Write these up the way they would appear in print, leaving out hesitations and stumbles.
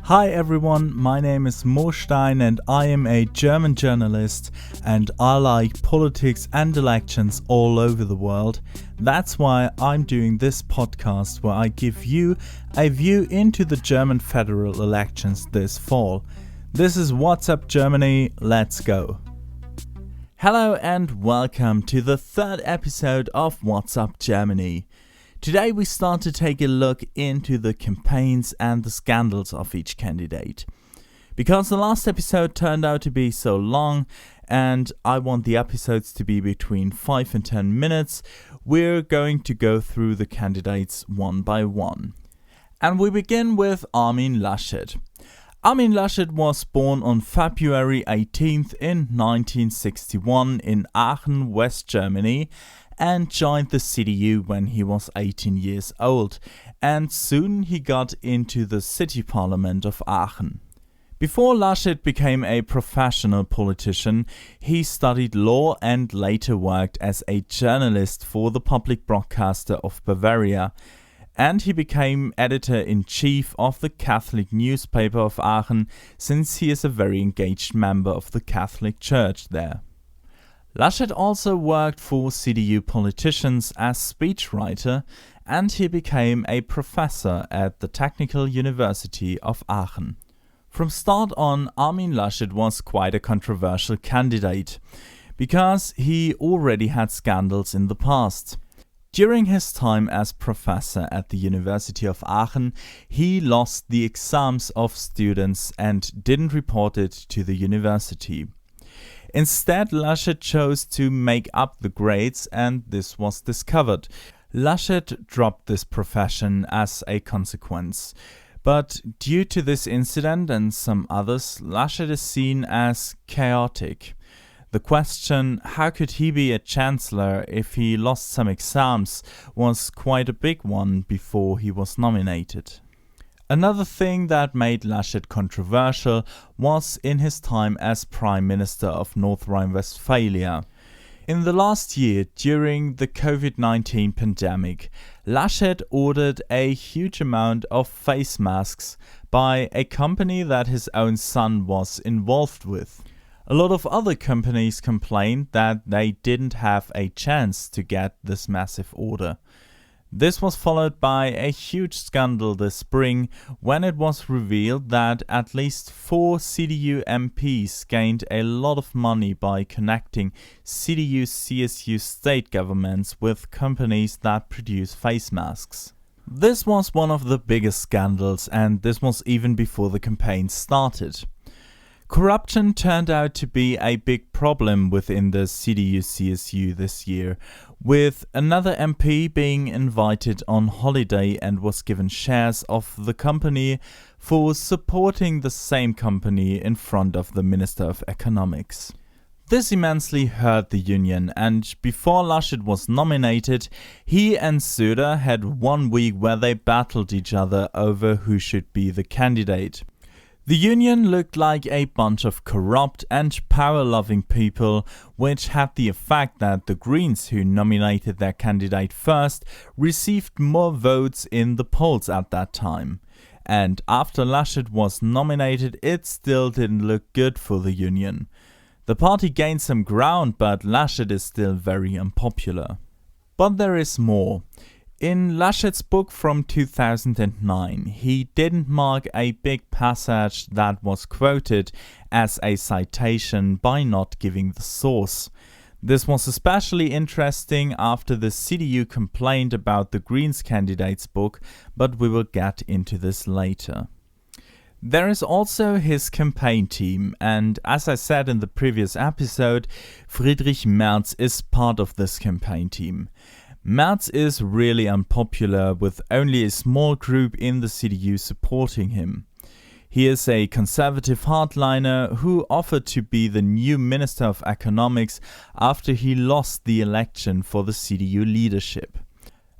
Hi everyone, my name is Mo Stein and I am a German journalist and I like politics and elections all over the world. That's why I'm doing this podcast where I give you a view into the German federal elections this fall. This is What's Up Germany, let's go. Hello and welcome to the third episode of What's Up Germany. Today we start to take a look into the campaigns and the scandals of each candidate. Because the last episode turned out to be so long and I want the episodes to be between 5 and 10 minutes, we're going to go through the candidates one by one. And we begin with Armin Laschet. Armin Laschet was born on February 18th in 1961 in Aachen, West Germany, and joined the CDU when he was 18 years old, and soon he got into the city parliament of Aachen. Before Laschet became a professional politician, he studied law and later worked as a journalist for the public broadcaster of Bavaria, and he became editor-in-chief of the Catholic newspaper of Aachen, since he is a very engaged member of the Catholic Church there. Laschet also worked for CDU politicians as speechwriter, and he became a professor at the Technical University of Aachen. From start on, Armin Laschet was quite a controversial candidate, because he already had scandals in the past. During his time as professor at the University of Aachen, he lost the exams of students and didn't report it to the university. Instead, Laschet chose to make up the grades, and this was discovered. Laschet dropped this profession as a consequence. But due to this incident and some others, Laschet is seen as chaotic. The question, how could he be a chancellor if he lost some exams, was quite a big one before he was nominated. Another thing that made Laschet controversial was in his time as Prime Minister of North Rhine-Westphalia. In the last year, during the COVID-19 pandemic, Laschet ordered a huge amount of face masks by a company that his own son was involved with. A lot of other companies complained that they didn't have a chance to get this massive order. This was followed by a huge scandal this spring when it was revealed that at least 4 CDU MPs gained a lot of money by connecting CDU-CSU state governments with companies that produce face masks. This was one of the biggest scandals, and this was even before the campaign started. Corruption turned out to be a big problem within the CDU-CSU this year, with another MP being invited on holiday and was given shares of the company for supporting the same company in front of the Minister of Economics. This immensely hurt the union, and before Laschet was nominated, he and Söder had 1 week where they battled each other over who should be the candidate. The union looked like a bunch of corrupt and power-loving people, which had the effect that the Greens, who nominated their candidate first, received more votes in the polls at that time. And after Laschet was nominated, it still didn't look good for the union. The party gained some ground, but Laschet is still very unpopular. But there is more. In Laschet's book from 2009, he didn't mark a big passage that was quoted as a citation by not giving the source. This was especially interesting after the CDU complained about the Greens candidate's book, but we will get into this later. There is also his campaign team, and as I said in the previous episode, Friedrich Merz is part of this campaign team. Merz is really unpopular, with only a small group in the CDU supporting him. He is a conservative hardliner who offered to be the new Minister of Economics after he lost the election for the CDU leadership.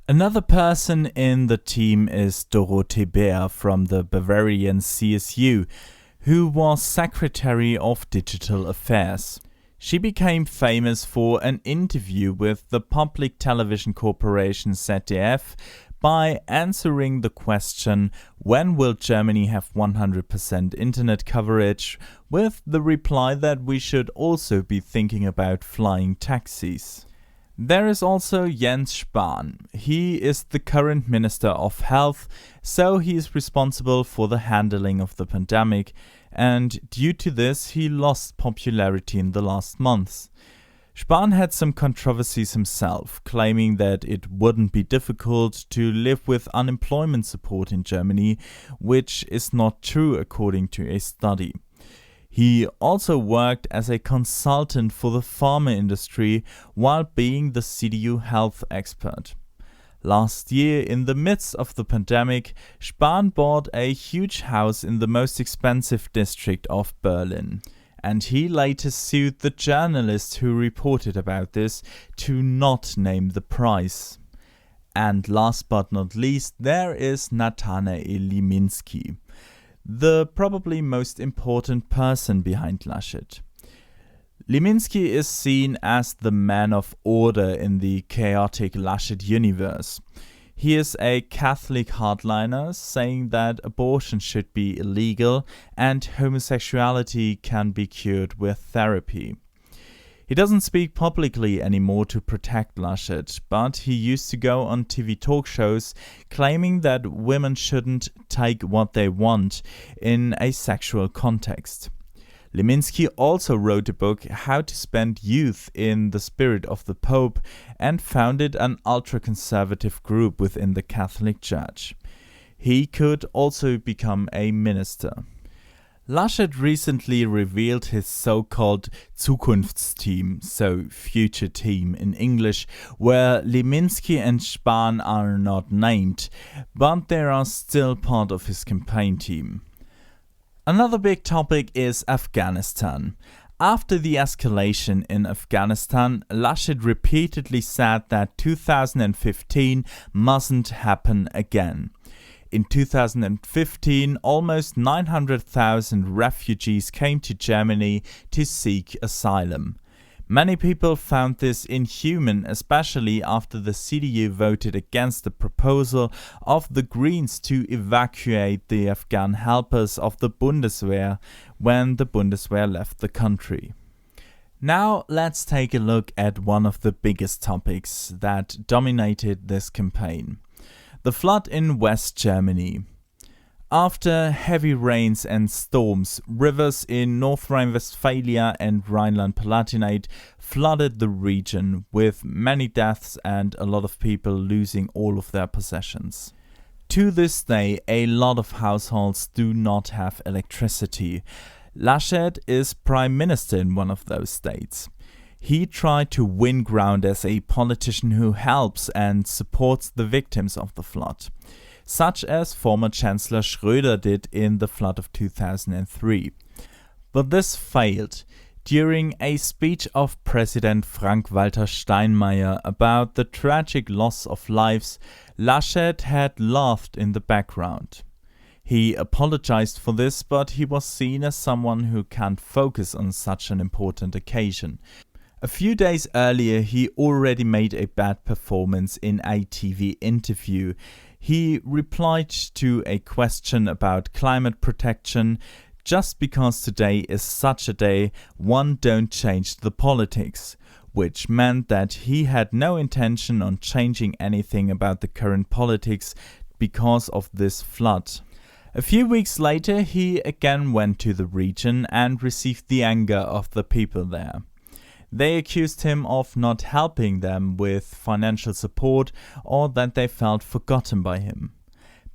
Another person in the team is Dorothee Bär from the Bavarian CSU, who was Secretary of Digital Affairs. She became famous for an interview with the public television corporation ZDF by answering the question, when will Germany have 100% internet coverage, with the reply that we should also be thinking about flying taxis. There is also Jens Spahn. He is the current Minister of Health, so he is responsible for the handling of the pandemic, and due to this he lost popularity in the last months. Spahn had some controversies himself, claiming that it wouldn't be difficult to live with unemployment support in Germany, which is not true according to a study. He also worked as a consultant for the pharma industry while being the CDU health expert. Last year, in the midst of the pandemic, Spahn bought a huge house in the most expensive district of Berlin. And he later sued the journalist who reported about this to not name the price. And last but not least, there is Nathanael Liminski, the probably most important person behind Laschet. Liminski is seen as the man of order in the chaotic Laschet universe. He is a Catholic hardliner, saying that abortion should be illegal and homosexuality can be cured with therapy. He doesn't speak publicly anymore to protect Laschet, but he used to go on TV talk shows claiming that women shouldn't take what they want in a sexual context. Liminski also wrote a book, How to Spend Youth in the Spirit of the Pope, and founded an ultra-conservative group within the Catholic Church. He could also become a minister. Laschet recently revealed his so-called Zukunftsteam, so future team in English, where Liminski and Spahn are not named, but they are still part of his campaign team. Another big topic is Afghanistan. After the escalation in Afghanistan, Laschet repeatedly said that 2015 mustn't happen again. In 2015, almost 900,000 refugees came to Germany to seek asylum. Many people found this inhuman, especially after the CDU voted against the proposal of the Greens to evacuate the Afghan helpers of the Bundeswehr when the Bundeswehr left the country. Now let's take a look at one of the biggest topics that dominated this campaign: the flood in West Germany. After heavy rains and storms, rivers in North Rhine-Westphalia and Rhineland-Palatinate flooded the region, with many deaths and a lot of people losing all of their possessions. To this day, a lot of households do not have electricity. Laschet is prime minister in one of those states. He tried to win ground as a politician who helps and supports the victims of the flood, such as former Chancellor Schröder did in the flood of 2003. But this failed. During a speech of President Frank-Walter Steinmeier about the tragic loss of lives, Laschet had laughed in the background. He apologized for this, but he was seen as someone who can't focus on such an important occasion. A few days earlier, he already made a bad performance in a TV interview. He replied to a question about climate protection: "Just because today is such a day, one don't change the politics," which meant that he had no intention on changing anything about the current politics because of this flood. A few weeks later, he again went to the region and received the anger of the people there. They accused him of not helping them with financial support, or that they felt forgotten by him.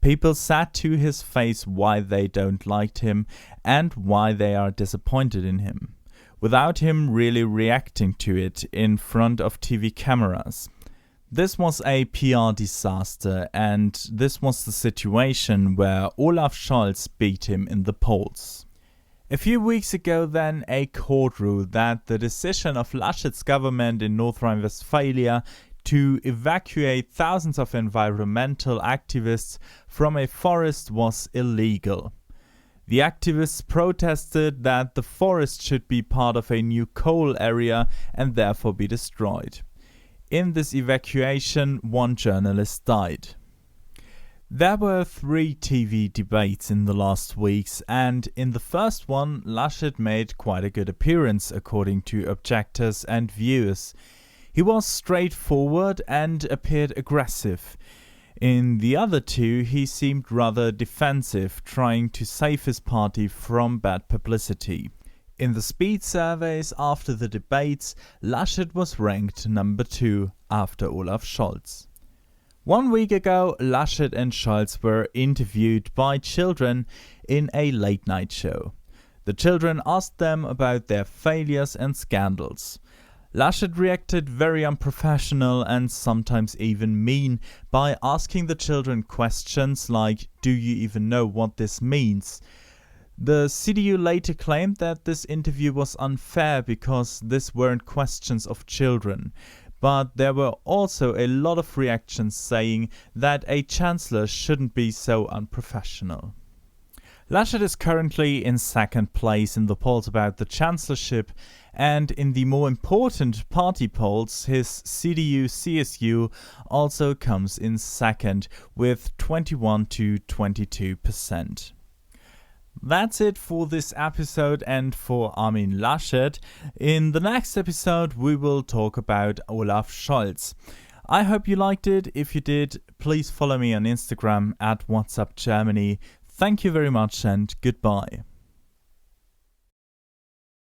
People said to his face why they don't like him and why they are disappointed in him, without him really reacting to it in front of TV cameras. This was a PR disaster, and this was the situation where Olaf Scholz beat him in the polls. A few weeks ago then, a court ruled that the decision of Laschet's government in North Rhine-Westphalia to evacuate thousands of environmental activists from a forest was illegal. The activists protested that the forest should be part of a new coal area and therefore be destroyed. In this evacuation, one journalist died. There were 3 TV debates in the last weeks, and in the first one, Laschet made quite a good appearance according to objectors and viewers. He was straightforward and appeared aggressive. In the other 2, he seemed rather defensive, trying to save his party from bad publicity. In the speed surveys after the debates, Laschet was ranked number 2 after Olaf Scholz. 1 week ago, Laschet and Scholz were interviewed by children in a late-night show. The children asked them about their failures and scandals. Laschet reacted very unprofessional and sometimes even mean by asking the children questions like, "Do you even know what this means?" The CDU later claimed that this interview was unfair because this weren't questions of children. But there were also a lot of reactions saying that a chancellor shouldn't be so unprofessional. Laschet is currently in second place in the polls about the chancellorship, and in the more important party polls, his CDU-CSU also comes in second with 21 to 22%. That's it for this episode and for Armin Laschet. In the next episode, we will talk about Olaf Scholz. I hope you liked it. If you did, please follow me on Instagram at WhatsApp Germany. Thank you very much and goodbye.